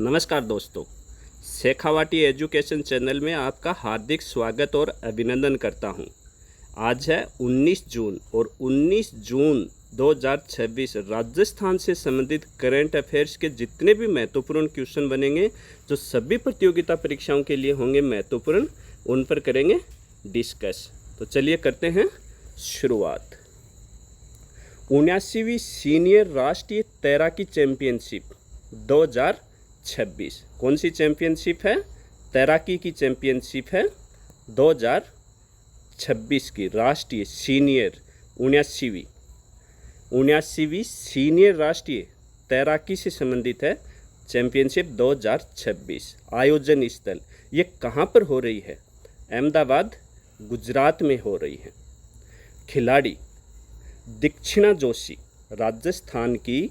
नमस्कार दोस्तों, Shekhawati education channel में आपका हार्दिक स्वागत और अभिनंदन करता हूं। आज है 19 जून और 19 जून 2026 राजस्थान से संबंधित करंट अफेयर्स के जितने भी महत्वपूर्ण क्वेश्चन बनेंगे जो सभी प्रतियोगिता परीक्षाओं के लिए होंगे महत्वपूर्ण, उन पर करेंगे डिस्कस। तो चलिए करते हैं शुरुआत। 79वीं सीनियर राष्ट्रीय तैराकी चैंपियनशिप 2026 कौन सी चैंपियनशिप है? तैराकी की चैंपियनशिप है 2026 की राष्ट्रीय सीनियर 79वीं सीनियर राष्ट्रीय तैराकी से संबंधित है चैंपियनशिप 2026। आयोजन स्थल ये कहाँ पर हो रही है? अहमदाबाद गुजरात में हो रही है। खिलाड़ी दीक्षिणा जोशी, राजस्थान की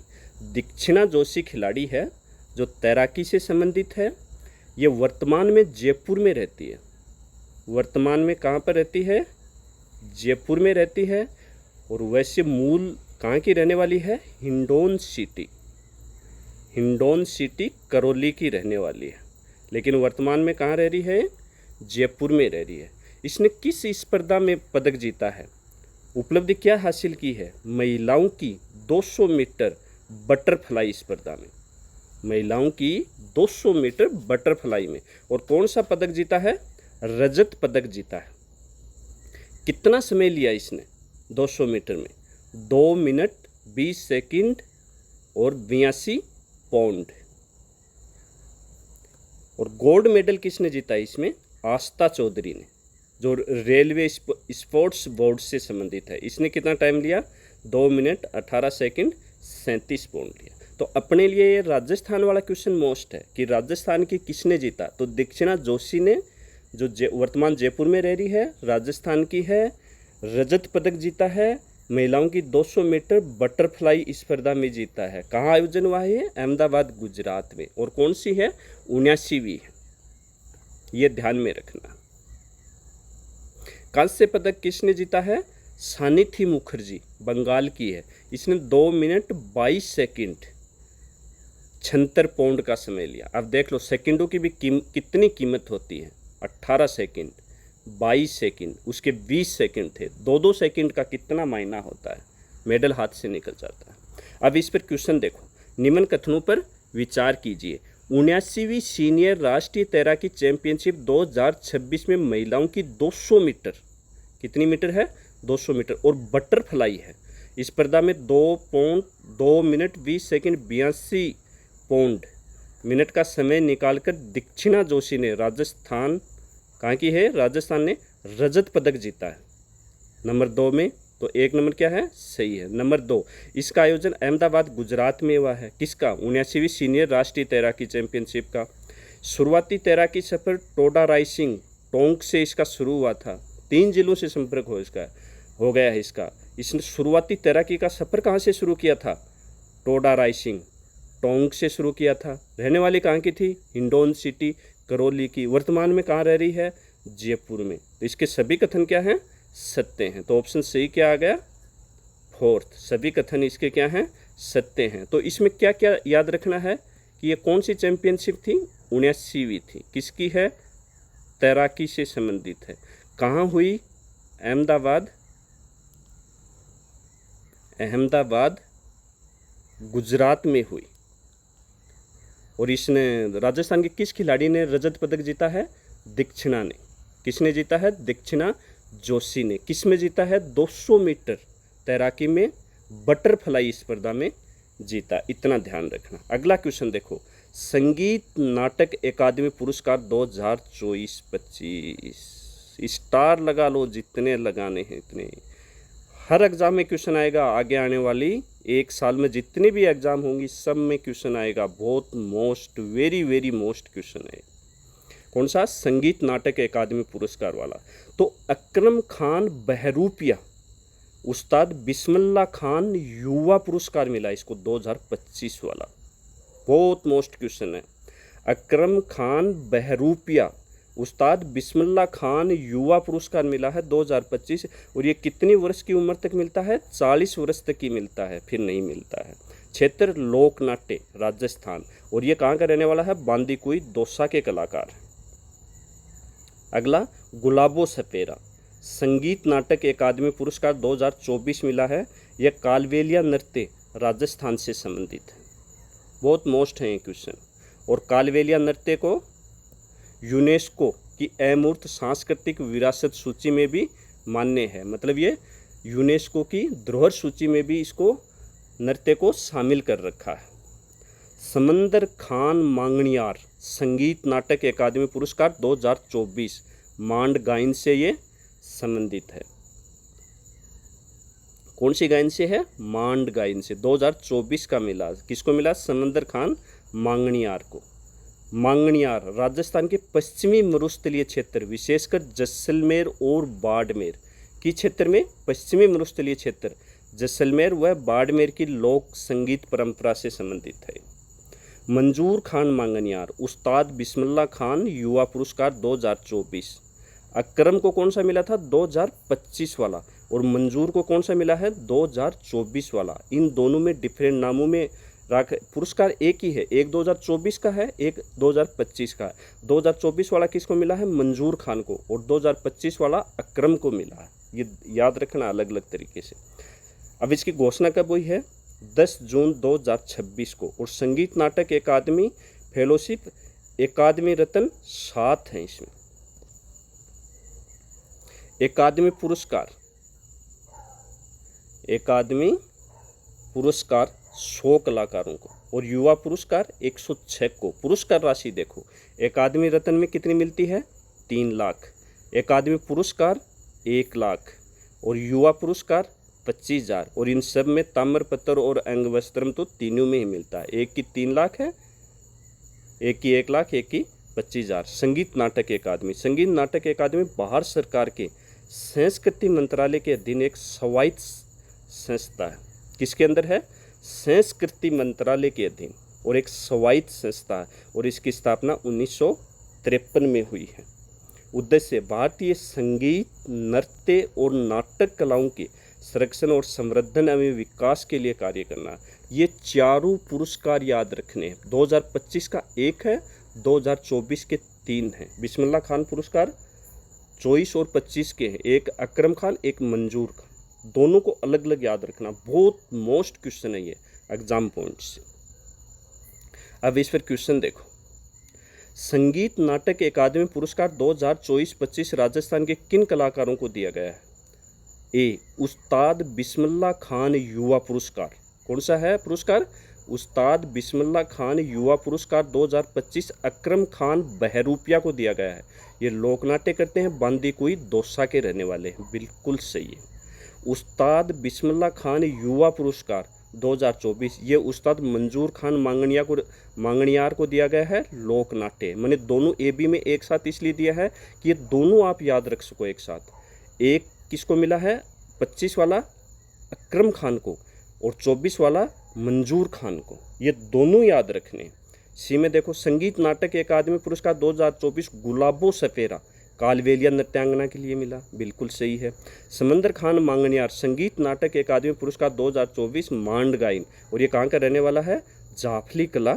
दीक्षिणा जोशी खिलाड़ी है जो तैराकी से संबंधित है। ये वर्तमान में जयपुर में रहती है। वर्तमान में कहाँ पर रहती है? जयपुर में रहती है। और वैसे मूल कहाँ की रहने वाली है? हिंडौन सिटी करौली की रहने वाली है, लेकिन वर्तमान में कहाँ रह रही है? जयपुर में रह रही है। इसने किस स्पर्धा में पदक जीता है? उपलब्धि क्या हासिल की है? महिलाओं की 200 मीटर बटरफ्लाई स्पर्धा में, महिलाओं की 200 मीटर बटरफ्लाई में। और कौन सा पदक जीता है? रजत पदक जीता है। कितना समय लिया इसने 200 मीटर में? 2 मिनट 20 सेकंड और 82 पाउंड। और गोल्ड मेडल किसने जीता इसमें? आस्था चौधरी ने, जो रेलवे स्पोर्ट्स बोर्ड से संबंधित है। इसने कितना टाइम लिया? 2 मिनट 18 सेकंड 37 पाउंड लिया। तो अपने लिए ये राजस्थान वाला क्वेश्चन मोस्ट है कि राजस्थान की किसने जीता? तो दीक्षिणा जोशी ने, जो वर्तमान जयपुर में रह रही है, राजस्थान की है, रजत पदक जीता है। महिलाओं की 200 मीटर बटरफ्लाई स्पर्धा में जीता है। कहाँ आयोजन हुआ है? अहमदाबाद गुजरात में। और कौन सी है? 79वीं है। ये ध्यान में रखना। कांस्य पदक किसने जीता है? सानिथी मुखर्जी, बंगाल की है। इसने 2 मिनट 22 सेकंड 76 पाउंड का समय लिया। अब देख लो सेकंडों की भी कितनी कीमत होती है। 18 सेकंड, 22 सेकंड, उसके 20 सेकंड थे। 2-2 सेकंड का कितना मायना होता है। मेडल हाथ से निकल जाता है। अब इस पर क्वेश्चन देखो। निम्न कथनों पर विचार कीजिए। 79वीं सीनियर राष्ट्रीय तैराकी चैंपियनशिप 2026 में महिलाओं की 200 मीटर, कितनी मीटर है? 200 मीटर और बटरफ्लाई है। स्पर्धा में 2 मिनट 20 सेकंड 82 पाउंड मिनट का समय निकालकर दीक्षिणा जोशी ने, राजस्थान कहाँ की है? राजस्थान ने रजत पदक जीता है नंबर 2 में। तो 1 नंबर क्या है? सही है। नंबर 2, इसका आयोजन अहमदाबाद गुजरात में हुआ है। किसका? 79वीं सीनियर राष्ट्रीय तैराकी चैंपियनशिप का। शुरुआती तैराकी सफर टोडा राइसिंग टोंक से इसका शुरू हुआ था। 3 जिलों से संपर्क हो गया है इसका। इसने शुरुआती तैराकी का सफर कहाँ से शुरू किया था? टोडा राइसिंग टोंक से शुरू किया था। रहने वाली कहाँ की थी? हिंडौन सिटी करौली की। वर्तमान में कहाँ रह रही है? जयपुर में। तो इसके सभी कथन क्या हैं? सत्य हैं। तो ऑप्शन सही क्या आ गया? 4th। सभी कथन इसके क्या हैं? सत्य हैं। तो इसमें क्या क्या याद रखना है कि ये कौन सी चैंपियनशिप थी? 79वीं थी। किसकी है? तैराकी से संबंधित है। कहाँ हुई? अहमदाबाद गुजरात में हुई। और इसने, राजस्थान के किस खिलाड़ी ने रजत पदक जीता है? दीक्षिणा ने। किसने जीता है? दीक्षिणा जोशी ने। किस में जीता है? 200 मीटर तैराकी में बटरफ्लाई स्पर्धा में जीता। इतना ध्यान रखना। अगला क्वेश्चन देखो। संगीत नाटक अकादमी पुरस्कार 2024-25 स्टार लगा लो, जितने लगाने हैं इतने। हर एग्जाम में क्वेश्चन आएगा। आगे आने वाली 1 साल में जितने भी एग्जाम होंगी सब में क्वेश्चन आएगा। बहुत मोस्ट, वेरी मोस्ट क्वेश्चन है। कौन सा? संगीत नाटक अकादमी पुरस्कार वाला। तो अकरम खान बहरूपिया, उस्ताद बिस्मिल्लाह खान युवा पुरस्कार मिला इसको 2025 वाला। बहुत मोस्ट क्वेश्चन है। अकरम खान बहरूपिया, उस्ताद बिस्मिल्लाह खान युवा पुरस्कार मिला है 2025। और ये कितनी वर्ष की उम्र तक मिलता है? 40 वर्ष तक की मिलता है, फिर नहीं मिलता है। क्षेत्र लोकनाट्य राजस्थान, और ये कहाँ का रहने वाला है, बांदीकुई दौसा के कलाकार। अगला गुलाबो सपेरा, संगीत नाटक अकादमी पुरस्कार 2024 मिला है। यह कालबेलिया नृत्य राजस्थान से संबंधित है। बहुत मोस्ट है ये क्वेश्चन। और कालबेलिया नृत्य को यूनेस्को की अमूर्त सांस्कृतिक विरासत सूची में भी मान्य है, मतलब ये यूनेस्को की धरोहर सूची में भी इसको नृत्य को शामिल कर रखा है। समंदर खान मांगणियार संगीत नाटक अकादमी पुरस्कार 2024 मांड गायन से ये संबंधित है। कौन सी गायन से है, मांड गायन से। 2024 का मिला, किसको मिला, समंदर खान मांगणियार को। मांगणियार राजस्थान के पश्चिमी मरुस्थलीय क्षेत्र विशेषकर जैसलमेर और बाड़मेर की क्षेत्र में, पश्चिमी मरुस्थलीय क्षेत्र जैसलमेर व बाड़मेर की लोक संगीत परंपरा से संबंधित है। मंजूर खान मांगणियार उस्ताद बिस्मिल्लाह खान युवा पुरस्कार 2024। अकरम को कौन सा मिला था, 2025 वाला, और मंजूर को कौन सा मिला है, 2024 वाला। इन दोनों में डिफरेंट नामों में रख, पुरस्कार एक ही है, एक 2024 का है, एक 2025 का है। 2024 वाला किसको मिला है, मंजूर खान को, और 2025 वाला अकरम को मिला है। ये याद रखना अलग अलग तरीके से। अब इसकी घोषणा कब हुई है, 10 जून 2026 को। और संगीत नाटक अकादमी फेलोशिप अकादमी रत्न 7 हैं इसमें। अकादमी पुरस्कार 100 कलाकारों को, और युवा पुरस्कार 106 को। पुरस्कार राशि देखो, अकादमी रत्न में कितनी मिलती है, 3 लाख, अकादमी पुरस्कार 1 लाख, और युवा पुरस्कार 25,000। और इन सब में ताम्रपत्र और अंगवस्त्रम तो तीनों में ही मिलता है। एक की 3 लाख है, एक की 1 लाख, एक की 25,000। संगीत नाटक अकादमी, संगीत नाटक अकादमी भारत सरकार के संस्कृति मंत्रालय के अधीन एक स्वायत्त संस्था है। किसके अंदर है, संस्कृति मंत्रालय के अधीन, और एक स्वायत्त संस्था है, और इसकी स्थापना 1953 में हुई है। उद्देश्य भारतीय संगीत, नृत्य और नाटक कलाओं के संरक्षण और संवर्धन एवं विकास के लिए कार्य करना। ये चारों पुरस्कार याद रखने हैं। 2025 का 1 है, 2024 के 3 हैं। बिस्मिल्लाह खान पुरस्कार 24 और 25 के हैं, एक अकरम खान, एक मंजूर खान। दोनों को अलग अलग याद रखना, बहुत मोस्ट क्वेश्चन है ये एग्जाम पॉइंट से। अब इस पर क्वेश्चन देखो, संगीत नाटक अकादमी पुरस्कार 2024-25 राजस्थान के किन कलाकारों को दिया गया है। ए, उस्ताद बिस्मिल्लाह खान युवा पुरस्कार। कौन सा है पुरस्कार, उस्ताद बिस्मिल्लाह खान युवा पुरस्कार 2025 अकरम खान बहरूपिया को दिया गया है। ये लोकनाट्य करते हैं, बांदीकुई दौसा के रहने वाले हैं। बिल्कुल सही है। उस्ताद बिस्मिल्लाह खान युवा पुरस्कार 2024 ये उस्ताद मंजूर खान मांगणियार को दिया गया है, लोकनाट्य। मैंने दोनों ए बी में एक साथ इसलिए दिया है कि ये दोनों आप याद रख सको एक साथ। एक किसको मिला है, 25 वाला अकरम खान को, और 24 वाला मंजूर खान को। ये दोनों याद रखने। सी में देखो, संगीत नाटक अकादमी पुरस्कार 2024 गुलाबो सपेरा कालबेलिया नृत्यांगना के लिए मिला। बिल्कुल सही है। समंदर खान मांगणियार संगीत नाटक अकादमी पुरस्कार 2024 मांड गायन, और ये कहाँ का रहने वाला है, जाफली कला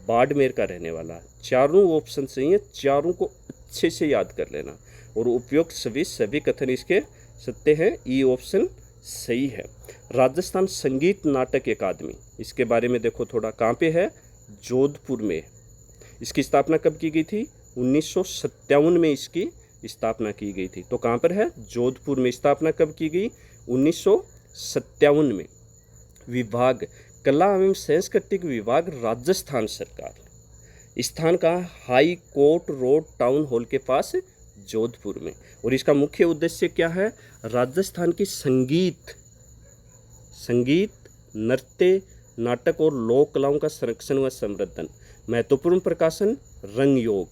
बाड़मेर का रहने वाला है। चारों ऑप्शन सही है, चारों को अच्छे से याद कर लेना, और उपयुक्त सभी कथन इसके सत्य हैं। ई ऑप्शन सही है। राजस्थान संगीत नाटक अकादमी, इसके बारे में देखो थोड़ा, कहाँ पे है, जोधपुर में। इसकी स्थापना कब की गई थी, 1957 में इसकी स्थापना की गई थी। तो कहाँ पर है, जोधपुर में। स्थापना कब की गई, 1957 में। विभाग कला एवं सांस्कृतिक विभाग राजस्थान सरकार। स्थान का high court road town hall के पास जोधपुर में। और इसका मुख्य उद्देश्य क्या है, राजस्थान की संगीत, नृत्य, नाटक और लोक कलाओं का संरक्षण व संवर्धन। महत्वपूर्ण प्रकाशन रंग योग।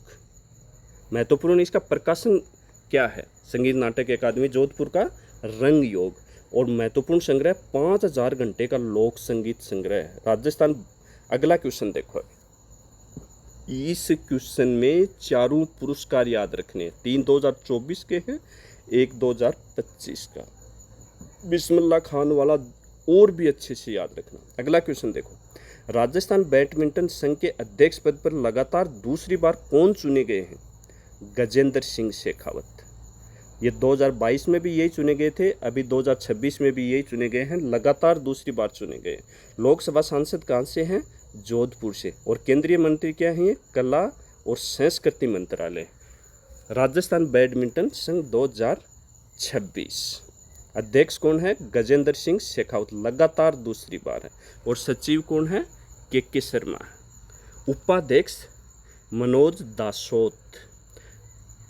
महत्वपूर्ण इसका प्रकाशन क्या है, संगीत नाटक अकादमी जोधपुर का रंग योग। और महत्वपूर्ण संग्रह 5000 घंटे का लोक संगीत संग्रह है राजस्थान। अगला क्वेश्चन देखो, इस क्वेश्चन में चारों पुरस्कार याद रखने, 3 2024 के हैं, 1 2025 का। बिस्मिल्लाह खान वाला और भी अच्छे से याद रखना। अगला क्वेश्चन देखो, राजस्थान बैडमिंटन संघ के अध्यक्ष पद पर लगातार दूसरी बार कौन चुने गए हैं? गजेंद्र सिंह शेखावत। ये 2022 में भी यही चुने गए थे, अभी 2026 में भी यही चुने गए हैं, लगातार दूसरी बार चुने गए। लोकसभा सांसद कहाँ से हैं? जोधपुर से। और केंद्रीय मंत्री क्या हैं? कला और संस्कृति मंत्रालय। राजस्थान बैडमिंटन संघ 2026 अध्यक्ष कौन है? गजेंद्र सिंह शेखावत, लगातार दूसरी बार है। और सचिव कौन है? के शर्मा। उपाध्यक्ष मनोज दासोत।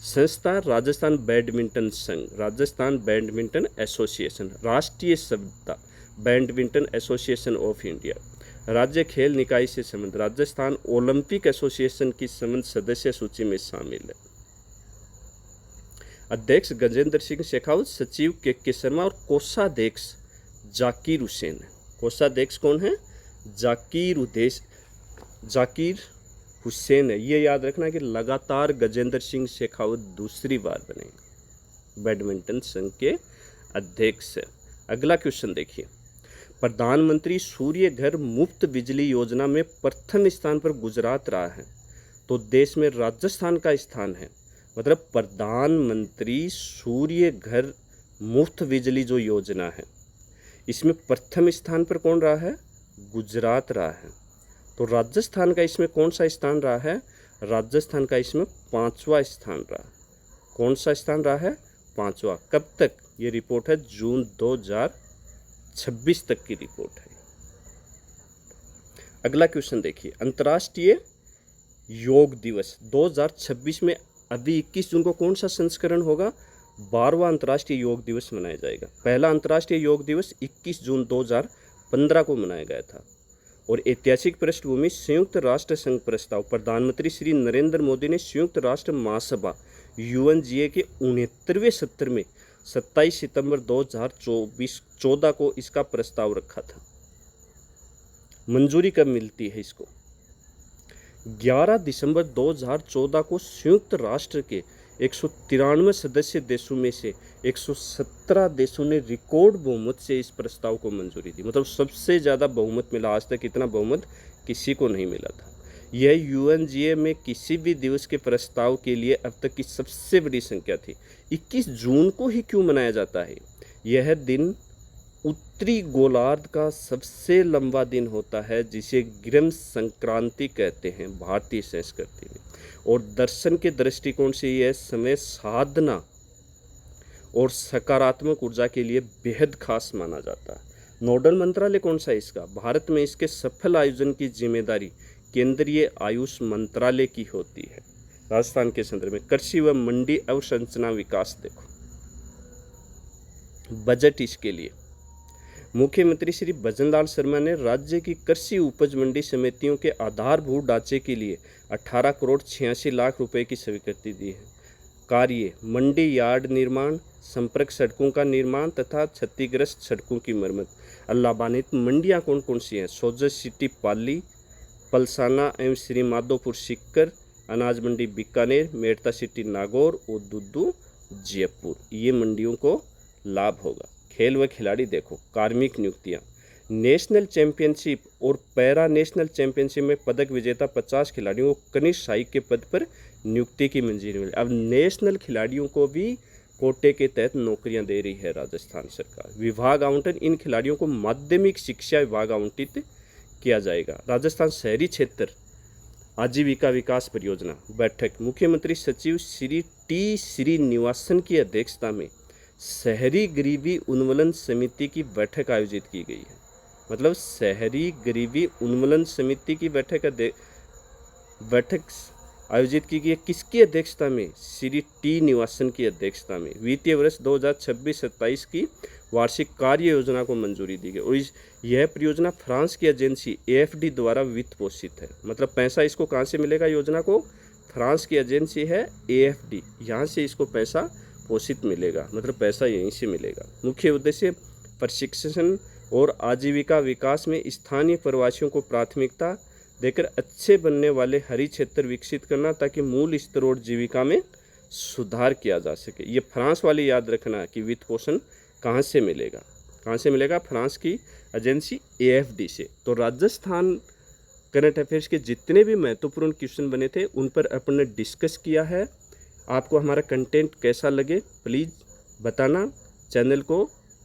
संस्था राजस्थान बैडमिंटन संघ, राजस्थान बैडमिंटन एसोसिएशन। राष्ट्रीय सभ्यता बैडमिंटन एसोसिएशन ऑफ इंडिया। राज्य खेल निकाय से संबंध, राजस्थान ओलंपिक एसोसिएशन की संबंध सदस्य सूची में शामिल है। अध्यक्ष गजेंद्र सिंह शेखावत, सचिव के शर्मा और कोषाध्यक्ष जाकिर हुसैन। कोषाध्यक्ष कौन है? जाकिर हुसैन है। ये याद रखना कि लगातार गजेंद्र सिंह शेखावत दूसरी बार बनेंगे बैडमिंटन संघ के अध्यक्ष। अगला क्वेश्चन देखिए, प्रधानमंत्री सूर्य घर मुफ्त बिजली योजना में प्रथम स्थान पर गुजरात रहा है, तो देश में राजस्थान का स्थान है। मतलब प्रधानमंत्री सूर्य घर मुफ्त बिजली जो योजना है, इसमें प्रथम स्थान पर कौन रहा है? गुजरात रहा है। तो राजस्थान का इसमें कौन सा स्थान रहा है? राजस्थान का इसमें 5वां स्थान रहा। कौन सा स्थान रहा है? 5वां। कब तक? ये रिपोर्ट है जून 2026 तक की रिपोर्ट है। अगला क्वेश्चन देखिए, अंतर्राष्ट्रीय योग दिवस 2026 में अभी 21 जून को कौन सा संस्करण होगा? 12वां अंतर्राष्ट्रीय योग दिवस मनाया जाएगा। पहला अंतर्राष्ट्रीय योग दिवस 21 जून 2015 को मनाया गया था। और ऐतिहासिक पृष्ठभूमि, संयुक्त राष्ट्र संघ प्रस्ताव। प्रधानमंत्री श्री नरेंद्र मोदी ने संयुक्त राष्ट्र महासभा UNGA के 69वें सत्र में 27 सितंबर 2014 को इसका प्रस्ताव रखा था। मंजूरी कब मिलती है इसको? 11 दिसंबर 2014 को संयुक्त राष्ट्र के 193 सदस्य देशों में से 117 देशों ने रिकॉर्ड बहुमत से इस प्रस्ताव को मंजूरी दी। मतलब सबसे ज़्यादा बहुमत मिला। आज तक इतना बहुमत किसी को नहीं मिला था। यह UNGA में किसी भी दिवस के प्रस्ताव के लिए अब तक की सबसे बड़ी संख्या थी। 21 जून को ही क्यों मनाया जाता है? यह दिन उत्तरी गोलार्ध का सबसे लंबा दिन होता है, जिसे ग्रम संक्रांति कहते हैं भारतीय संस्कृति में। और दर्शन के दृष्टिकोण से यह समय साधना और सकारात्मक ऊर्जा के लिए बेहद खास माना जाता है। नोडल मंत्रालय कौन सा है इसका? भारत में इसके सफल आयोजन की जिम्मेदारी केंद्रीय आयुष मंत्रालय की होती है। राजस्थान के संदर्भ में कृषि व मंडी अवसंरचना विकास देखो, बजट इसके लिए मुख्यमंत्री श्री भजनलाल शर्मा ने राज्य की कृषि उपज मंडी समितियों के आधारभूत ढांचे के लिए 18 करोड़ 86 लाख रुपए की स्वीकृति दी है। कार्य मंडी यार्ड निर्माण, संपर्क सड़कों का निर्माण तथा क्षतिग्रस्त सड़कों की मरम्मत। लाभान्वित मंडियां कौन कौन सी हैं? सोजत सिटी पाली, पलसाना एवं श्री माधोपुर सीकर, अनाज मंडी बीकानेर, मेड़ता सिटी नागौर और दुद्दू जयपुर। ये मंडियों को लाभ होगा। खेल व खिलाड़ी देखो, कार्मिक नियुक्तियां, नेशनल चैंपियनशिप और पैरा नेशनल चैंपियनशिप में पदक विजेता 50 खिलाड़ियों को कनिष्ठ सहायक के पद पर नियुक्ति की मंजूरी मिली। अब नेशनल खिलाड़ियों को भी कोटे के तहत नौकरियां दे रही है राजस्थान सरकार। विभाग आवंटन, इन खिलाड़ियों को माध्यमिक शिक्षा विभाग आवंटित किया जाएगा। राजस्थान शहरी क्षेत्र आजीविका विकास परियोजना बैठक, मुख्यमंत्री सचिव श्री टी श्रीनिवासन की अध्यक्षता में शहरी गरीबी उन्मूलन समिति की बैठक आयोजित की गई है। मतलब शहरी गरीबी उन्मूलन समिति की बैठक आयोजित की गई है। किसकी अध्यक्षता में? श्री टी निवासन की अध्यक्षता में। वित्तीय वर्ष 2026-27 की वार्षिक कार्य योजना को मंजूरी दी गई। और यह परियोजना फ्रांस की एजेंसी AFD द्वारा वित्त पोषित है। मतलब पैसा इसको कहाँ से मिलेगा? योजना को फ्रांस की एजेंसी है AFD, यहाँ से इसको पैसा पोषित मिलेगा। मतलब पैसा यहीं से मिलेगा। मुख्य उद्देश्य प्रशिक्षण और आजीविका विकास में स्थानीय प्रवासियों को प्राथमिकता देकर अच्छे बनने वाले हरी क्षेत्र विकसित करना, ताकि मूल स्तर और जीविका में सुधार किया जा सके। ये फ्रांस वाली याद रखना कि वित्त पोषण कहाँ से मिलेगा? कहाँ से मिलेगा? फ्रांस की एजेंसी AFD से। तो राजस्थान करंट अफेयर्स के जितने भी महत्वपूर्ण क्वेश्चन बने थे उन पर अपन ने डिस्कस किया है। आपको हमारा कंटेंट कैसा लगे प्लीज़ बताना। चैनल को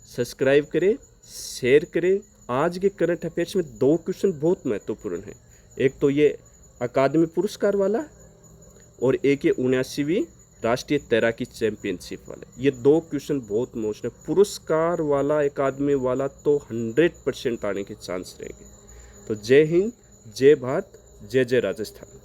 सब्सक्राइब करें, शेयर करें। आज के करंट अफेयर्स में 2 क्वेश्चन बहुत महत्वपूर्ण हैं। एक तो ये अकादमी पुरस्कार वाला और एक ये 79वीं राष्ट्रीय तैराकी चैंपियनशिप वाले। ये 2 क्वेश्चन बहुत मोस्ट है। पुरस्कार वाला अकादमी वाला तो 100% आने के चांस रहेंगे। तो जय हिंद, जय भारत, जय जय राजस्थान।